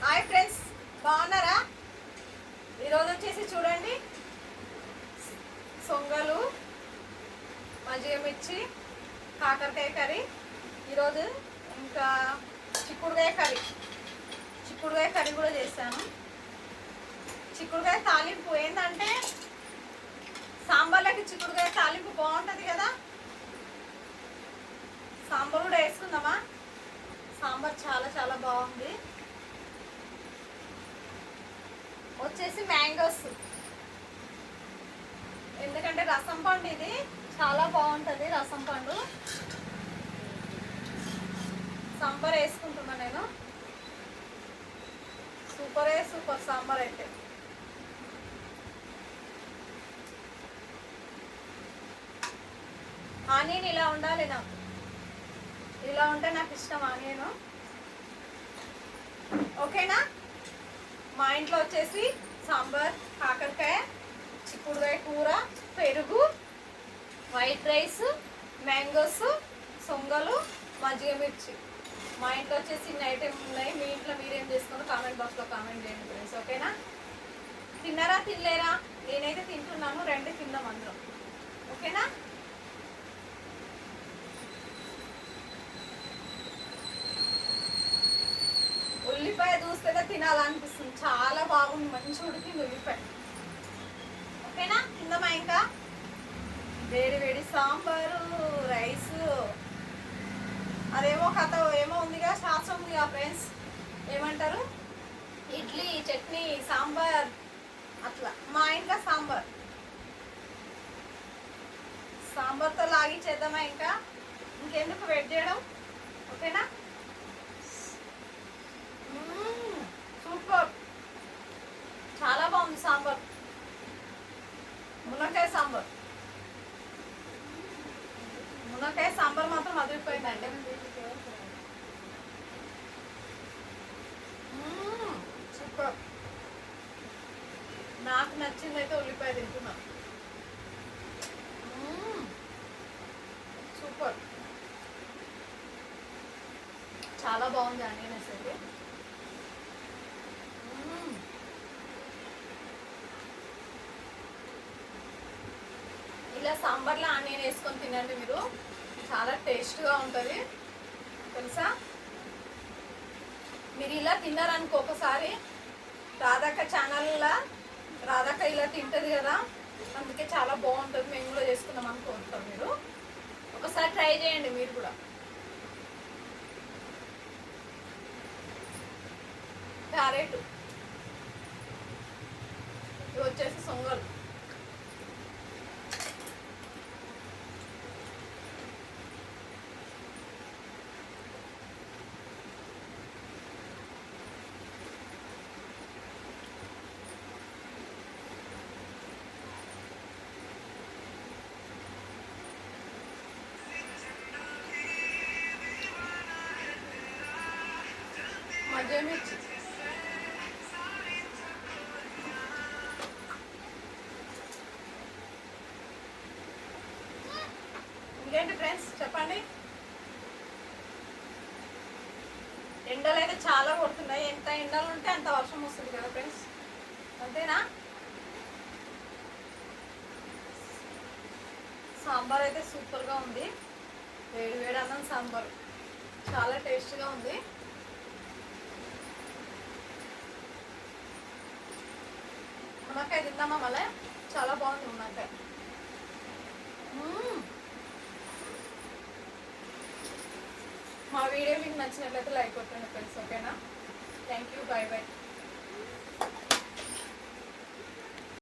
Hi friends, బాగున్నారా? ఈరోజు వచ్చేసి చూడండి, సొంగలు, మజ్జిగ మిర్చి, కాకరకాయ కర్రీ. ఈరోజు ఇంకా చిక్కుడుకాయ కర్రీ కూడా చేశాను. చిక్కుడుకాయ తాలింపు ఏంటంటే సాంబార్లకి చిక్కుడుకాయ తాలింపు బాగుంటుంది కదా. సాంబార్ కూడా వేసుకుందామా? సాంబార్ చాలా చాలా బాగుంది. వచ్చేసి మ్యాంగోస్, ఎందుకంటే రసం పండు ఇది చాలా బాగుంటుంది. రసం పండు సాంబార్ వేసుకుంటున్నా నేను. సూపర్ సాంబార్ అయితే. ఆనియన్ ఇలా ఉండాలి, నాకు ఇలా ఉంటే నాకు ఇష్టం ఆనియన్. ఓకేనా? మా ఇంట్లో వచ్చేసి సాంబార్, కాకరకాయ, చిక్కుడుకాయ కూర, పెరుగు, వైట్ రైస్, మ్యాంగోస్, సొంగలు, మజ్జిగ మిర్చి. మా ఇంట్లో వచ్చేసి ఇన్ని ఐటెం ఉన్నాయి. మీ ఇంట్లో మీరేం చేసుకుంటారో కామెంట్ బాక్స్లో కామెంట్ చేయండి ఫ్రెండ్స్. ఓకేనా? తిన్నారా తినలేరా? నేనైతే తింటున్నాను. రండి తిందాం అందరం. ఓకేనా? ఉల్లిపాయ చూస్తేనే తినాలనిపిస్తుంది. చాలా బాగుంది, మంచి ఉడికింది ఉల్లిపాయ. ఓకేనా? తిందామా? ఇంకా వేడి వేడి సాంబారు, రైస్, అదేమో కథ ఏమో ఉందిగా, శాస్త్రం ఉందిగా ఫ్రెండ్స్. ఏమంటారు? ఇడ్లీ, చట్నీ, సాంబార్, అట్లా. మా ఇంట్లో సాంబార్తో లాగించేద్దామా? ఇంకా ఇంకెందుకు వెయిట్ చేయడం. ఓకేనా? సూపర్, చాలా బాగుంది సాంబార్. మునక్కాయ సాంబార్ మాత్రం అదిరిపోయిందండి. సూపర్. నాకు నచ్చిందైతే ఉల్లిపాయ తింటున్నా. సూపర్, చాలా బాగుంది ఆనియన్ అయితే. ఇలా సాంబార్లో ఆనియన్ వేసుకొని తినండి మీరు, చాలా టేస్ట్గా ఉంటుంది తెలుసా. మీరు ఇలా తిన్నారనుకో ఒకసారి. రాధక్క ఛానల్లో రాధక్క ఇలా తింటుంది కదా, అందుకే చాలా బాగుంటుంది. మేము కూడా చేసుకుందాం అనుకుంటాం. మీరు ఒకసారి ట్రై చేయండి మీరు కూడా. క్యారెట్, ఇవి వచ్చేసి సొంగలు. మజ్జిగ మిర్చి. ఇంకేంటి ఫ్రెండ్స్ చెప్పండి. ఎండలు అయితే చాలా కొడుతున్నాయి. ఎంత ఎండలు ఉంటే అంత వర్షం వస్తుంది కదా ఫ్రెండ్స్, అంతేనా? సాంబార్ అయితే సూపర్గా ఉంది. వేడి వేడి అన్నం సాంబార్ చాలా టేస్ట్గా ఉంది. మునక్కాయ తిందామా? మళ్ళీ చాలా బాగుంది మునక్కాయ. మా వీడియో మీకు నచ్చినట్లయితే లైక్ కొట్టండి ఫ్రెండ్స్. ఓకే.